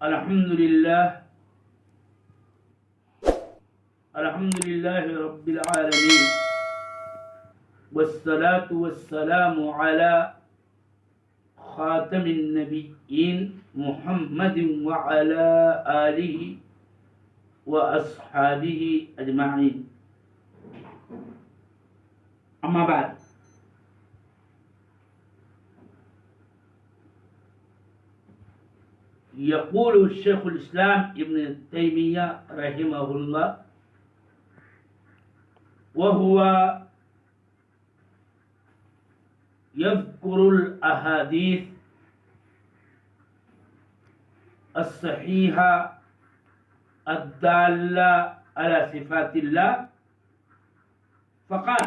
الحمد لله رب العالمين والصلاة والسلام على خاتم النبيين محمد وعلى آله وأصحابه أجمعين. أما بعد، يقول الشيخ الإسلام ابن تيمية رحمه الله وهو يذكر الأحاديث الصحيحة الدالة على صفات الله، فقال: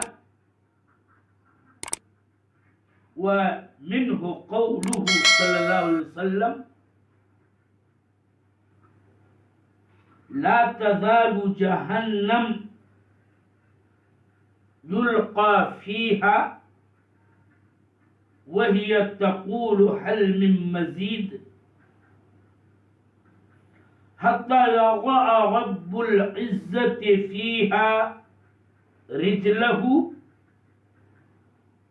ومنه قوله صلى الله عليه وسلم: لا تزال جهنم يلقى فيها وهي تقول هل من مزيد حتى يضع رب العزة فيها رجله،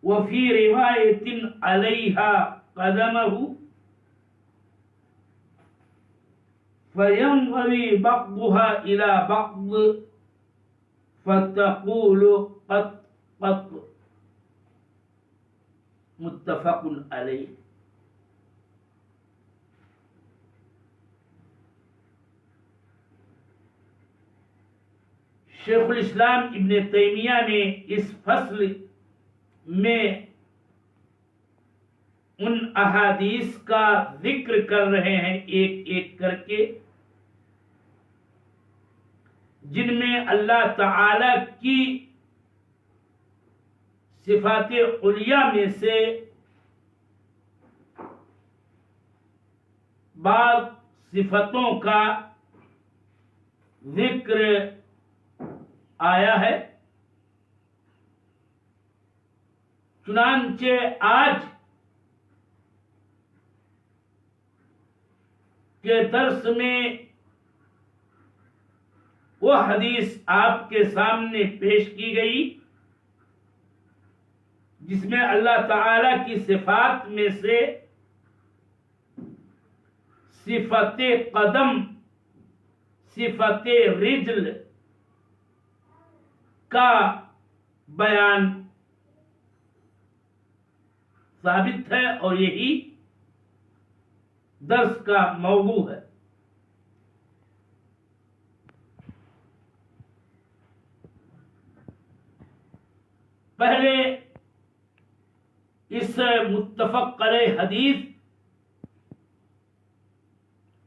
وفي رواية عليها قدمه، فينضوي بعضها إلى بعض فتقول قط قط. متفق علیہ. شیخ الاسلام ابن تیمیہ نے اس فصل میں ان احادیث کا ذکر کر رہے ہیں ایک ایک کر کے، جن میں اللہ تعالی کی صفات علیہ میں سے بعض صفتوں کا ذکر آیا ہے. چنانچہ آج کے درس میں وہ حدیث آپ کے سامنے پیش کی گئی جس میں اللہ تعالی کی صفات میں سے صفت قدم، صفت رجل کا بیان ثابت ہے، اور یہی درس کا موضوع ہے. پہلے اس متفق علیہ حدیث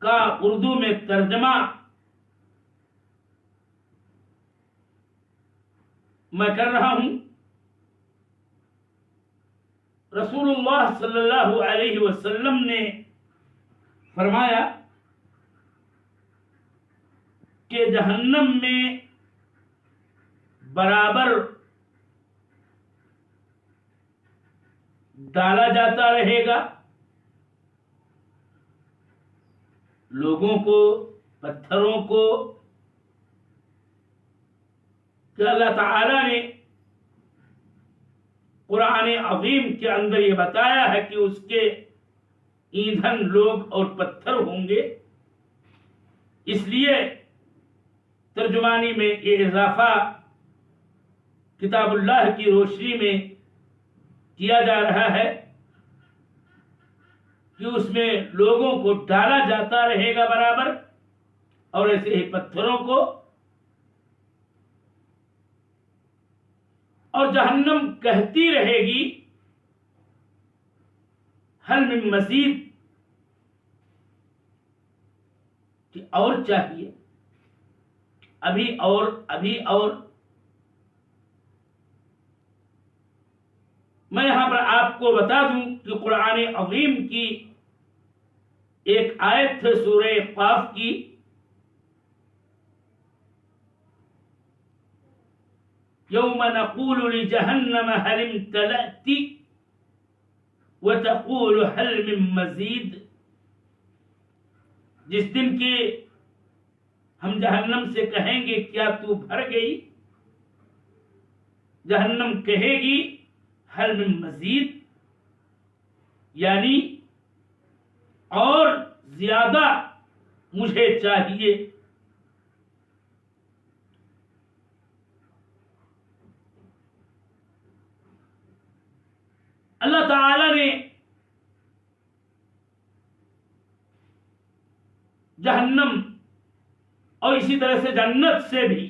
کا اردو میں ترجمہ میں کر رہا ہوں. رسول اللہ صلی اللہ علیہ وسلم نے فرمایا کہ جہنم میں برابر ڈالا جاتا رہے گا لوگوں کو، پتھروں کو، کہ اللہ تعالی نے قرآن عظیم کے اندر یہ بتایا ہے کہ اس کے ایندھن لوگ اور پتھر ہوں گے. اس لیے ترجمانی میں یہ اضافہ کتاب اللہ کی روشنی میں کیا جا رہا ہے کہ اس میں لوگوں کو ڈالا جاتا رہے گا برابر، اور ایسے ہی پتھروں کو، اور جہنم کہتی رہے گی حل من مزید، کہ اور چاہیے، ابھی اور ابھی اور. میں یہاں پر آپ کو بتا دوں کہ قرآن عظیم کی ایک آیت ہے سورہ قاف کی، یوم نقول لجہنم هل امتلأت وتقول هل من مزید. جس دن کی ہم جہنم سے کہیں گے کیا تو بھر گئی، جہنم کہے گی حل من مزید، یعنی اور زیادہ مجھے چاہیے۔ اللہ تعالی نے جہنم اور اسی طرح سے جنت سے بھی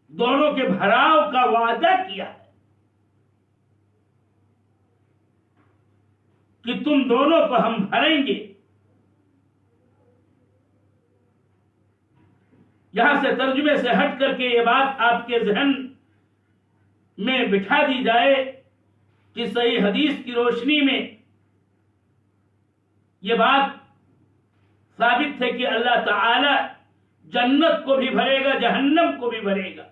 دونوں کے بھراؤ کا وعدہ کیا ہے کہ تم دونوں کو ہم بھریں گے۔ یہاں سے ترجمے سے ہٹ کر کے یہ بات آپ کے ذہن میں بٹھا دی جائے کہ صحیح حدیث کی روشنی میں یہ بات ثابت ہے کہ اللہ تعالی جنت کو بھی بھرے گا، جہنم کو بھی بھرے گا۔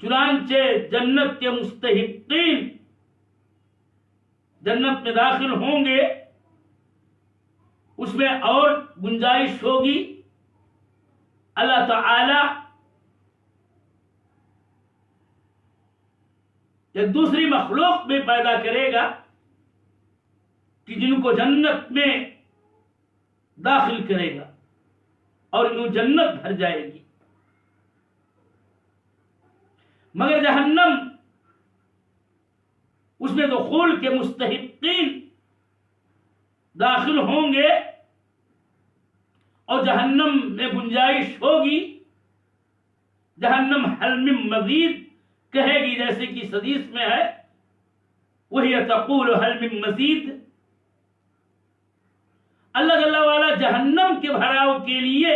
چنانچہ جنت کے مستحقین جنت میں داخل ہوں گے، اس میں اور گنجائش ہوگی۔ اللہ تعالی ایک دوسری مخلوق بھی پیدا کرے گا کہ جن کو جنت میں داخل کرے گا اور یوں جنت بھر جائے گی۔ مگر جہنم، اس میں دخول کے مستحقین داخل ہوں گے اور جہنم میں گنجائش ہوگی۔ جہنم حل من مزید کہے گی، جیسے کہ اس حدیث میں ہے وہی تقول حل من مزید۔ اللہ جل وعلا جہنم کے بھراؤ کے لیے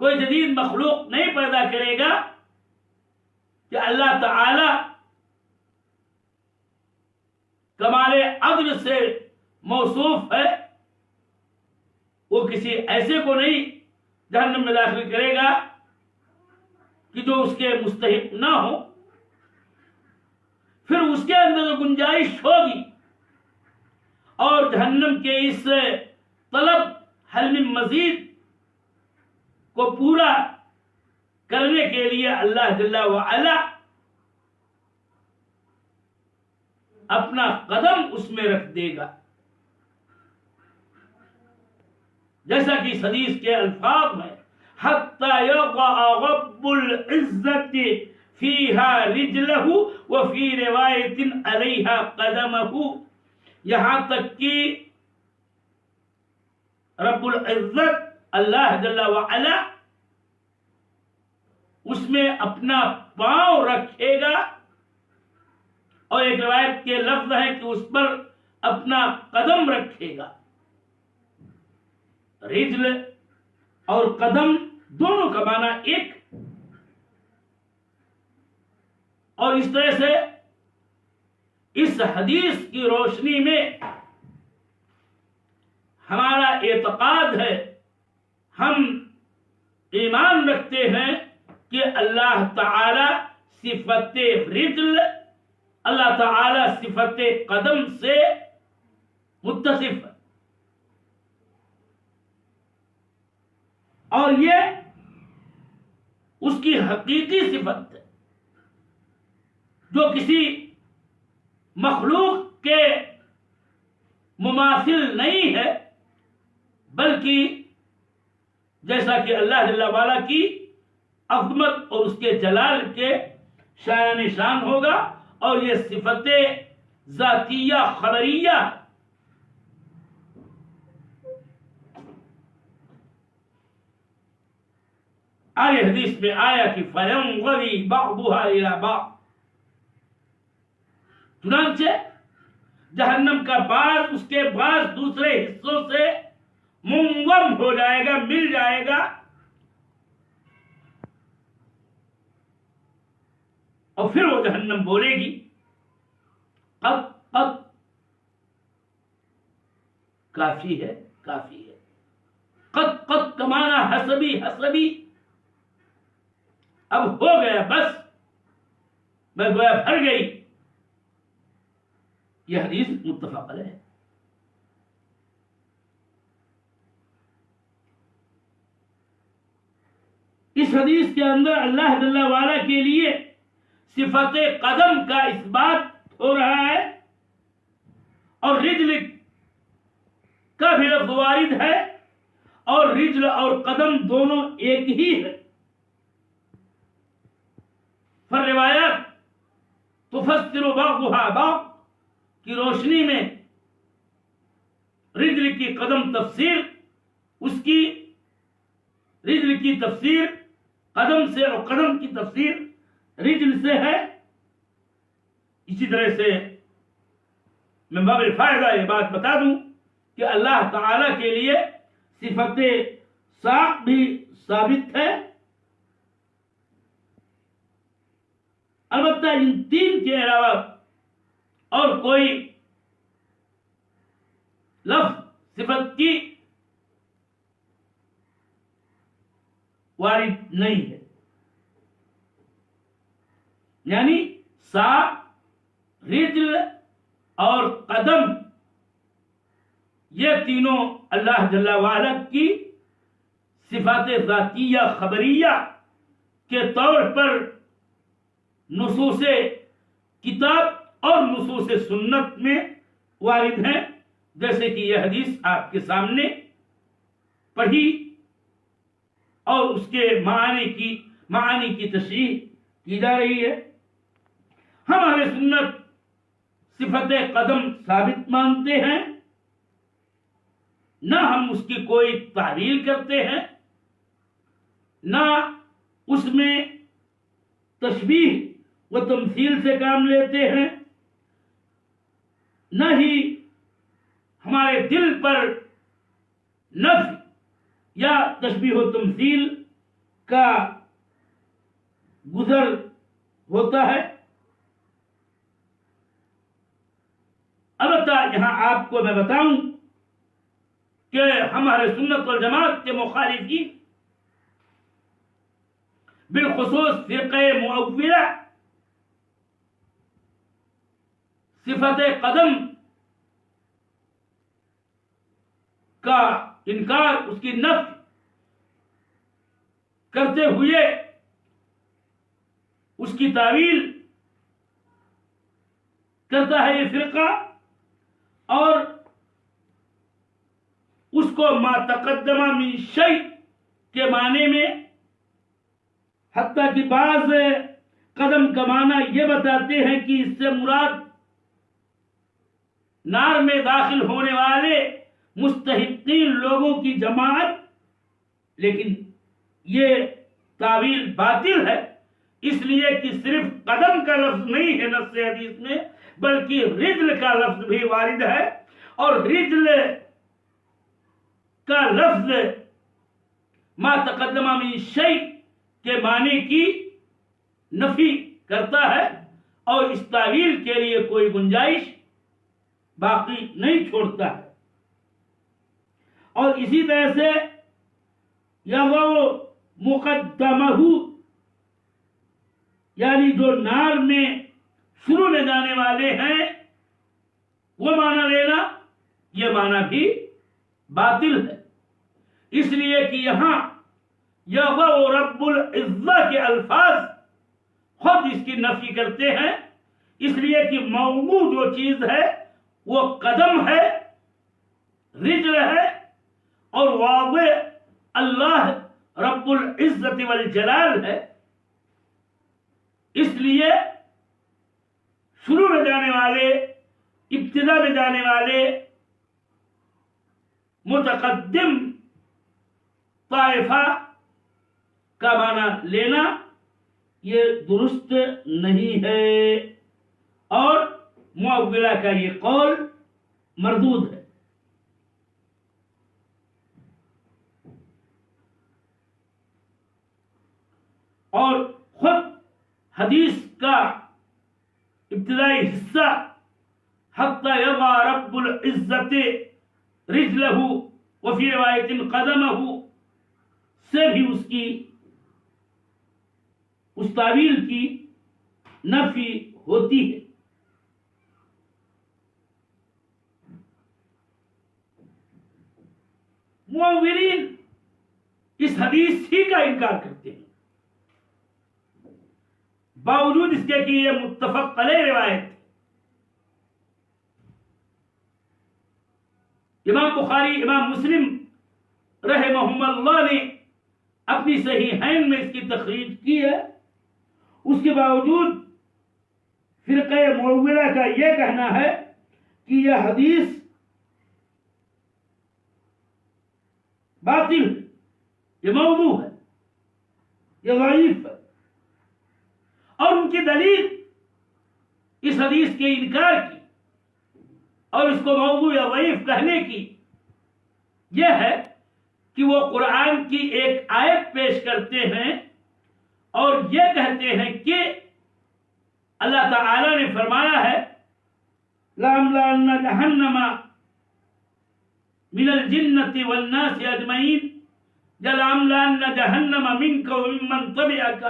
کوئی جدید مخلوق نہیں پیدا کرے گا کہ اللہ تعالی کمال عدل سے موصوف ہے، وہ کسی ایسے کو نہیں جہنم میں داخل کرے گا کہ جو اس کے مستحق نہ ہو۔ پھر اس کے اندر جو گنجائش ہوگی اور جہنم کے اس طلب حل من مزید کو پورا کرنے کے لیے اللہ جل وعلا اپنا قدم اس میں رکھ دے گا، جیسا کہ اس حدیث کے الفاظ میں حَتَّى يَضَعَ رَبُّ الْعِزَّةِ فِيهَا رِجْلَهُ وَفِي رِوَایَةٍ عَلَيْهَا قَدَمَهُ، یہاں تک کہ رب العزت اللہ جل وعلا اس میں اپنا پاؤں رکھے گا، اور ایک روایت کے لفظ ہے کہ اس پر اپنا قدم رکھے گا۔ رجل اور قدم دونوں کا معنی ایک، اور اس طرح سے اس حدیث کی روشنی میں ہمارا اعتقاد ہے، ہم ایمان رکھتے ہیں کہ اللہ تعالی صفت رجل، اللہ تعالی صفت قدم سے متصف ہے، اور یہ اس کی حقیقی صفت ہے جو کسی مخلوق کے مماثل نہیں ہے، بلکہ جیسا کہ اللہ جل وعلا کی عظمت اور اس کے جلال کے شایان شان ہوگا، اور یہ صفت ذاتیہ خبریہ۔ آگے حدیث میں آیا کہ فَيَنْغَوِي بَعْضُهَا إِلَى بَعْضٍ، چنانچہ جہنم کا بعض اس کے بعض دوسرے حصوں سے منضم ہو جائے گا، مل جائے گا، اور پھر وہ جہنم بولے گی قط قط، کافی ہے کافی ہے۔ قط قط کا معنی حسبی حسبی، اب ہو گیا، بس میں گویا بھر گئی۔ یہ حدیث متفق علیہ ہے۔ حدیث کے اندر اللہ جل وعلا کے لیے صفت قدم کا اثبات ہو رہا ہے، اور رجل کا بھی لفظ وارد ہے، اور رجل اور قدم دونوں ایک ہی ہے۔ فالروایات تفسر بعضها بعض کی روشنی میں رجل کی قدم تفسیر، اس کی رجل کی تفسیر قدم سے اور قدم کی تفسیر رجل سے ہے۔ اسی طرح سے میں باب الفائدہ یہ بات بتا دوں کہ اللہ تعالی کے لیے صفت ساق بھی ثابت ہے۔ البتہ ان تین کے علاوہ اور کوئی لفظ صفت کی وارد نہیں ہے، یعنی ساق، رجل اور قدم یہ تینوں اللہ جل وعلا کی صفات ذاتیہ خبریہ کے طور پر نصوص کتاب اور نصوص سنت میں وارد ہیں، جیسے کہ یہ حدیث آپ کے سامنے پڑھی اور اس کے معانی کی تشریح کی جا رہی ہے۔ ہم اہل سنت صفت قدم ثابت مانتے ہیں، نہ ہم اس کی کوئی تعویل کرتے ہیں، نہ اس میں تشبیہ و تمثیل سے کام لیتے ہیں، نہ ہی ہمارے دل پر نفی یا تشبیہ و تمثیل کا گزر ہوتا ہے۔ البتہ یہاں آپ کو میں بتاؤں کہ ہمارے سنت والجماعت کے مخالفین بالخصوص فرقہ معولہ صفت قدم کا انکار، اس کی نفی کرتے ہوئے اس کی تعویل کرتا ہے یہ فرقہ، اور اس کو ما تقدم من شیء کے معنی میں، حتیٰ کہ بعض قدم کا معنی یہ بتاتے ہیں کہ اس سے مراد نار میں داخل ہونے والے مستحقین لوگوں کی جماعت، لیکن یہ تعویل باطل ہے، اس لیے کہ صرف قدم کا لفظ نہیں ہے نص حدیث میں، بلکہ رجل کا لفظ بھی وارد ہے، اور رجل کا لفظ ما تقدم من شیء کے معنی کی نفی کرتا ہے، اور اس تعویل کے لیے کوئی گنجائش باقی نہیں چھوڑتا ہے۔ اور اسی طرح سے یضع مقدمہ، یعنی جو نار میں شروع میں جانے والے ہیں وہ معنی لینا، یہ معنی بھی باطل ہے، اس لیے کہ یہاں یضع رب العزہ کے الفاظ خود اس کی نفی کرتے ہیں، اس لیے کہ موضوع جو چیز ہے وہ قدم ہے، رجل ہے، اور واضع اللہ رب العزت والجلال ہے۔ اس لیے شروع میں جانے والے، ابتدا میں جانے والے متقدم طائفہ کا معنی لینا یہ درست نہیں ہے، اور معولہ کا یہ قول مردود ہے۔ اور خود حدیث کا ابتدائی حصہ حتی یضع رب العزت رجلہ وفی روایت قدمہ سے بھی اس تعویل کی نفی ہوتی ہے۔ معولین اس حدیث ہی کا انکار کرتے ہیں، باوجود اس کے کہ یہ متفق علیہ روایت. امام بخاری امام مسلم رحمہم اللہ نے اپنی صحیحین میں اس کی تخریج کی ہے. اس کے باوجود فرقہ معولہ کا یہ کہنا ہے کہ یہ حدیث باطل ہے، یہ موضوع ہے، یہ ضعیف ہے. اور ان کی دلیل اس حدیث کے انکار کی اور اس کو موضوع یا ضعیف کہنے کی یہ ہے کہ وہ قرآن کی ایک آیت پیش کرتے ہیں اور یہ کہتے ہیں کہ اللہ تعالی نے فرمایا ہے لَأَمْلَأَنَّ جَهَنَّمَ مِنَ الْجِنَّةِ وَالنَّاسِ أَجْمَعِينَ لَأَمْلَأَنَّ جَهَنَّمَ مِنْكَ وَمِمَّنْ تَبِعَكَ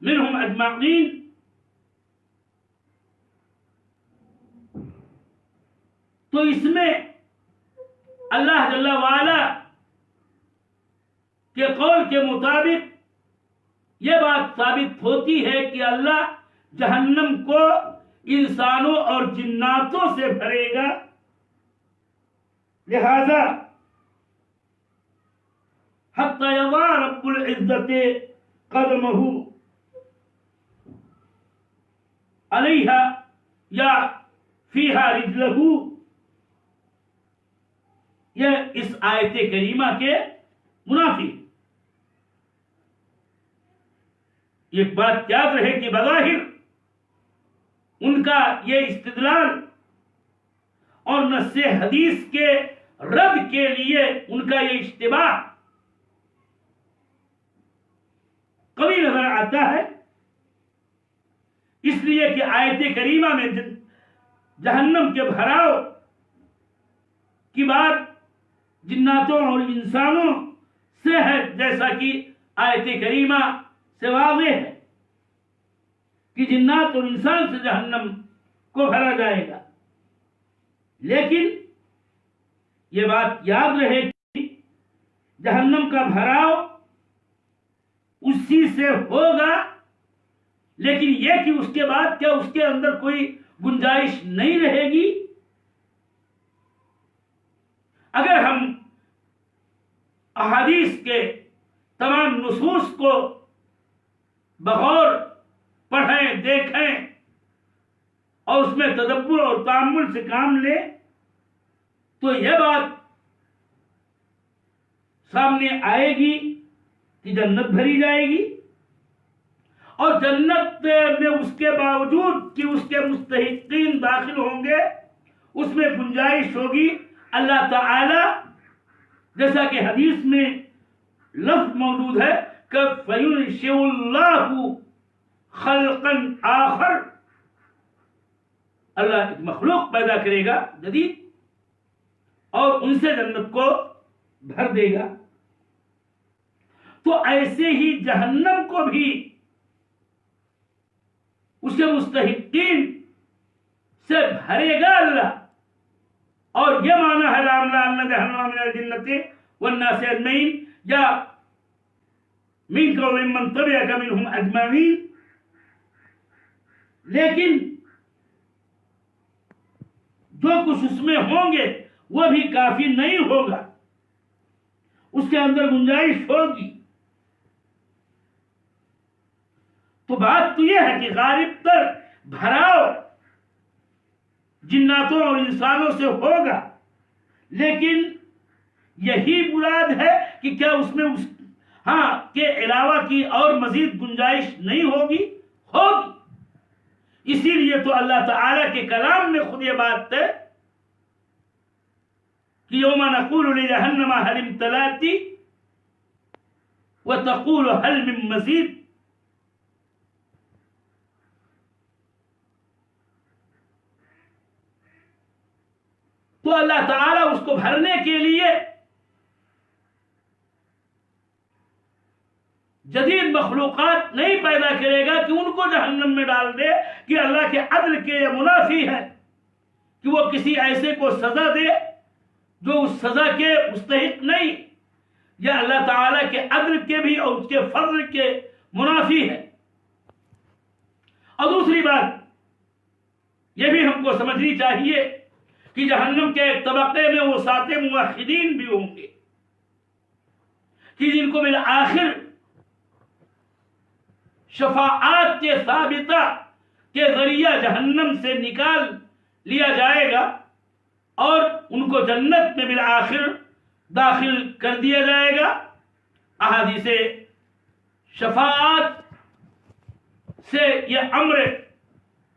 منهم اجمعین. تو اس میں اللہ جل وعلا کے قول کے مطابق یہ بات ثابت ہوتی ہے کہ اللہ جہنم کو انسانوں اور جناتوں سے بھرے گا. لہذا حتی یضع رب العزت قدمہ علیہا یا فیہا رجلہ، یہ اس آیت کریمہ کے منافی. یہ بات یاد رہے کہ بظاہر ان کا یہ استدلال اور نص حدیث کے رد کے لیے ان کا یہ اشتباہ قوی نظر آتا ہے، اس لیے کہ آیت کریمہ میں جہنم کے بھراؤ کی بات جناتوں اور انسانوں سے ہے، جیسا کہ آیت کریمہ سے واضح ہے کہ جنات اور انسان سے جہنم کو بھرا جائے گا. لیکن یہ بات یاد رہے کہ جہنم کا بھراؤ اسی سے ہوگا، لیکن یہ کہ اس کے بعد کیا اس کے اندر کوئی گنجائش نہیں رہے گی. اگر ہم احادیث کے تمام نصوص کو بغور پڑھیں دیکھیں اور اس میں تدبر اور تأمل سے کام لیں تو یہ بات سامنے آئے گی کہ جنت بھری جائے گی، اور جنت میں اس کے باوجود کہ اس کے مستحقین داخل ہوں گے اس میں گنجائش ہوگی. اللہ تعالی جیسا کہ حدیث میں لفظ موجود ہے کہ فَيُنْشِئُ اللَّهُ خَلْقًا آخر، اللہ ایک مخلوق پیدا کرے گا جدید اور ان سے جنت کو بھر دے گا. تو ایسے ہی جہنم کو بھی اس کے مستحقین سے بھرے گا اللہ. اور یہ معنی ہے لَأَمْلَأَنَّ جَهَنَّمَ مِنَ الْجِنَّةِ وَالنَّاسِ أَجْمَعِينَ یا مِنْكَ وَمِمَّنْ تَبِعَكَ مِنْهُمْ أَجْمَعِينَ. لیکن جو کچھ اس میں ہوں گے وہ بھی کافی نہیں ہوگا، اس کے اندر گنجائش ہوگی. تو بات تو یہ ہے کہ غالب تر بھراؤ جناتوں اور انسانوں سے ہوگا، لیکن یہی مراد ہے کہ کیا اس میں کے علاوہ کی اور مزید گنجائش نہیں ہوگی؟ ہوگی. اسی لیے تو اللہ تعالی کے کلام میں خود یہ بات ہے کہ یوم نقول لجہنم هل امتلأت وتقول هل من مزید. تو اللہ تعالیٰ اس کو بھرنے کے لیے جدید مخلوقات نہیں پیدا کرے گا کہ ان کو جہنم میں ڈال دے، کہ اللہ کے عدل کے یہ منافی ہے کہ وہ کسی ایسے کو سزا دے جو اس سزا کے مستحق نہیں. یہ اللہ تعالیٰ کے عدل کے بھی اور اس کے فضل کے منافی ہے. اور دوسری بات یہ بھی ہم کو سمجھنی چاہیے کہ جہنم کے ایک طبقے میں وہ 7 موحدین بھی ہوں گے کہ جن کو بالآخر شفاعت کے ثابتہ کے ذریعہ جہنم سے نکال لیا جائے گا اور ان کو جنت میں بالآخر داخل کر دیا جائے گا۔ احادیث شفاعت سے یہ امر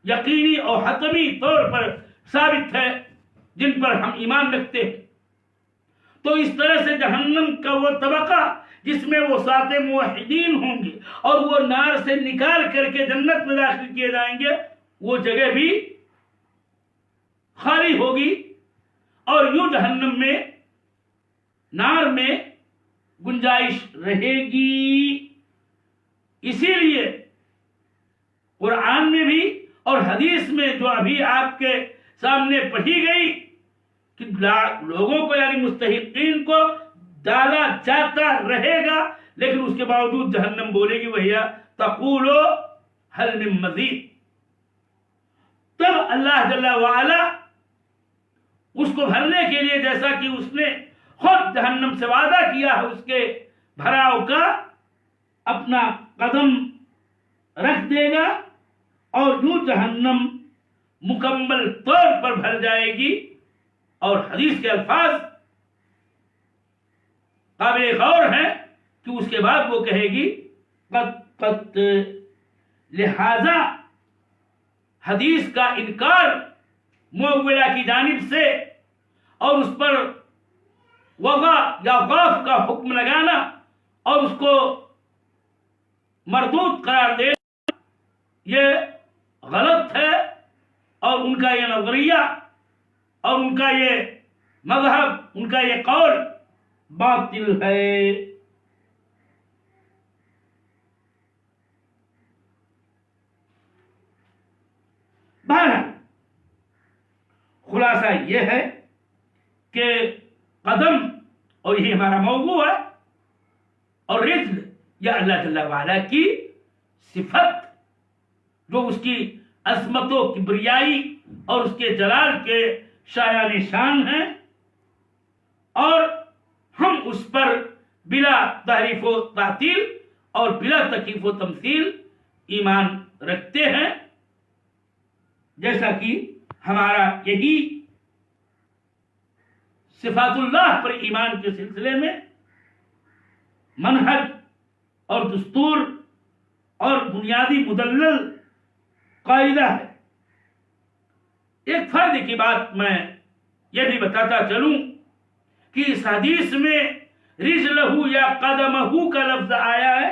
یقینی اور حتمی طور پر ثابت ہے جن پر ہم ایمان رکھتے ہیں۔ تو اس طرح سے جہنم کا وہ طبقہ جس میں وہ 7 موحدین ہوں گے اور وہ نار سے نکال کر کے جنت میں داخل کیے جائیں گے، وہ جگہ بھی خالی ہوگی اور یوں جہنم میں نار میں گنجائش رہے گی۔ اسی لیے قرآن میں بھی اور حدیث میں جو ابھی آپ کے سامنے پڑھی گئی کہ لوگوں کو یعنی مستحقین کو ڈالا جاتا رہے گا، لیکن اس کے باوجود جہنم بولے گی وہیا تقول هل من مزید۔ تب اللہ جل وعلا اس کو بھرنے کے لیے جیسا کہ اس نے خود جہنم سے وعدہ کیا ہے اس کے بھراؤ کا، اپنا قدم رکھ دے گا اور یوں جہنم مکمل طور پر بھر جائے گی۔ اور حدیث کے الفاظ قابل غور ہیں کہ اس کے بعد وہ کہے گی قد لہذا حدیث کا انکار معولہ کی جانب سے اور اس پر وضع یا وقف کا حکم لگانا اور اس کو مردود قرار دینا یہ غلط ہے، اور ان کا یہ نظریہ اور ان کا یہ مذہب، ان کا یہ قول باطل ہے۔ بہرحال خلاصہ یہ ہے کہ قدم، اور یہی ہمارا موضوع ہے، اور رجل یا اللہ جل وعلا کی صفت جو اس کی عظمت و کبریائی اور اس کے جلال کے شایع نشان ہیں، اور ہم اس پر بلا تحریف و تعطیل اور بلا تکیف و تمثیل ایمان رکھتے ہیں، جیسا کہ ہمارا یہی صفات اللہ پر ایمان کے سلسلے میں منہج اور دستور اور بنیادی مدلل قاعدہ ہے۔ ایک فائدے کی بات میں یہ بھی بتاتا چلوں کہ اس حدیث میں رجلہ یا قدمہ کا لفظ آیا ہے،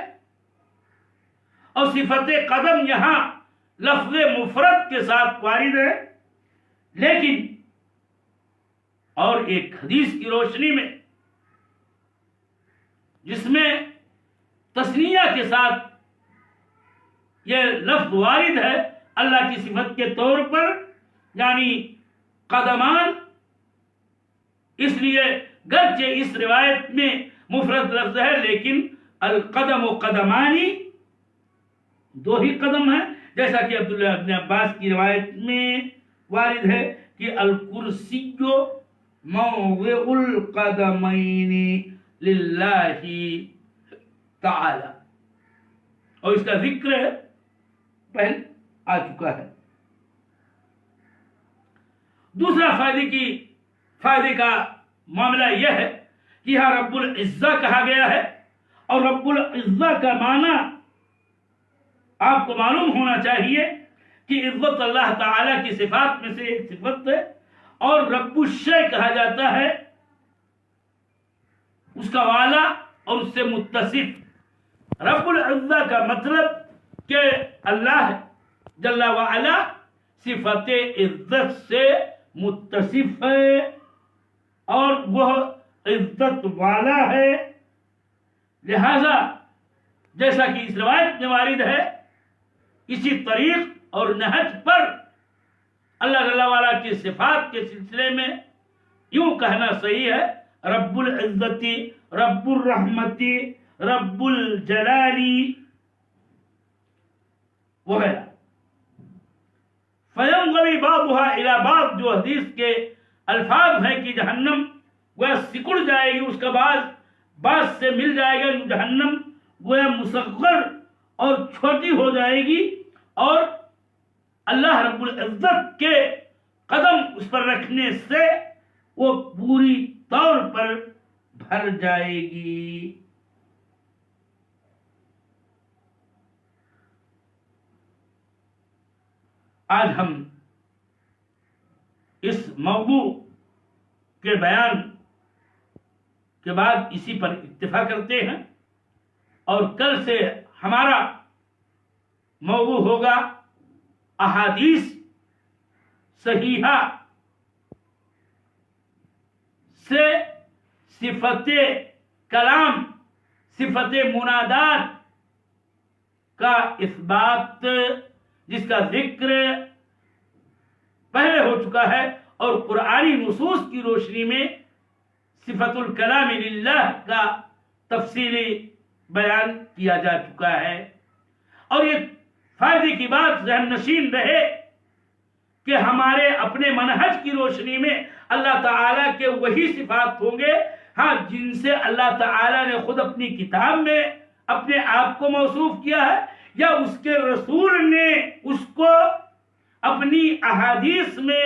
اور صفت قدم یہاں لفظ مفرد کے ساتھ وارد ہے، لیکن اور ایک حدیث کی روشنی میں جس میں تثنیہ کے ساتھ یہ لفظ وارد ہے اللہ کی صفت کے طور پر، یعنی قدمان، اس لیے گرچہ اس روایت میں مفرد لفظ ہے لیکن القدم و قدمانی 2 ہی قدم ہیں، جیسا کہ عبداللہ ابن عباس کی روایت میں وارد ہے کہ الکرسی موضع القدمین للہ تعالی، اور اس کا ذکر پہلے آ چکا ہے۔ دوسرا فائدے کا معاملہ یہ ہے کہ یہاں رب العزہ کہا گیا ہے، اور رب العزہ کا معنی آپ کو معلوم ہونا چاہیے کہ عزت اللہ تعالی کی صفات میں سے ایک صفت ہے، اور رب الشیء کہا جاتا ہے اس کا والا اور اس سے متصف۔ رب العزہ کا مطلب کہ اللہ جل وعلا صفت عزت سے متصف ہے اور وہ عزت والا ہے، لہذا جیسا کہ اس روایت میں وارد ہے اسی طریق اور نہج پر اللہ جل وعلا کی صفات کے سلسلے میں یوں کہنا صحیح ہے رب العزتی، رب الرحمتی، رب الجلالی وغیرہ۔ فَيَنْغَوِي بَعْضُهَا إِلَى بَعْضٍ، جو حدیث کے الفاظ ہیں کہ جہنم گویا سکڑ جائے گی، اس کا بعض سے مل جائے گا، جہنم گویا مصغر اور چھوٹی ہو جائے گی، اور اللہ رب العزت کے قدم اس پر رکھنے سے وہ پوری طور پر بھر جائے گی۔ آج ہم اس موضوع کے بیان کے بعد اسی پر اکتفا کرتے ہیں، اور کل سے ہمارا موضوع ہوگا احادیث صحیحہ سے صفت کلام، صفت منادات کا اثبات، جس کا ذکر پہلے ہو چکا ہے، اور قرآنی نصوص کی روشنی میں صفت الکلام للہ کا تفصیلی بیان کیا جا چکا ہے۔ اور یہ فائدے کی بات ذہن نشین رہے کہ ہمارے اپنے منہج کی روشنی میں اللہ تعالیٰ کے وہی صفات ہوں گے، ہاں، جن سے اللہ تعالیٰ نے خود اپنی کتاب میں اپنے آپ کو موصوف کیا ہے، یا اس کے رسول نے اس کو اپنی احادیث میں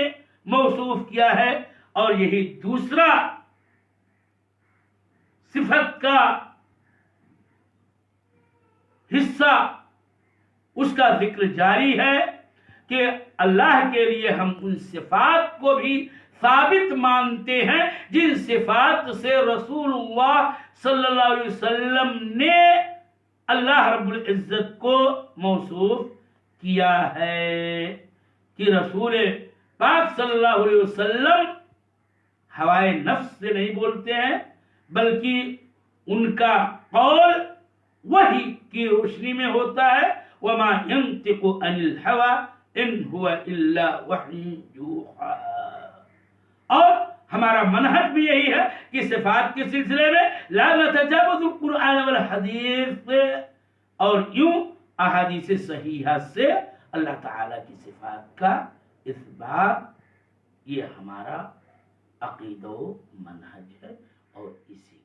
موصوف کیا ہے۔ اور یہی دوسرا صفت کا حصہ، اس کا ذکر جاری ہے کہ اللہ کے لیے ہم ان صفات کو بھی ثابت مانتے ہیں جن صفات سے رسول اللہ صلی اللہ علیہ وسلم نے اللہ رب العزت کو موصوف کیا ہے، کہ رسول پاک صلی اللہ علیہ وسلم ہوائے نفس سے نہیں بولتے ہیں، بلکہ ان کا قول وحی کی روشنی میں ہوتا ہے۔ وما ينطق عن الهوى ان هو الا وحی یوحی۔ اور ہمارا منہج بھی یہی ہے کہ صفات کے سلسلے میں لا نتجاوز القرآن والحدیث، اور یوں احادیث صحیحہ سے اللہ تعالی کی صفات کا اثبات، یہ ہمارا عقیدہ و منہج ہے، اور اسی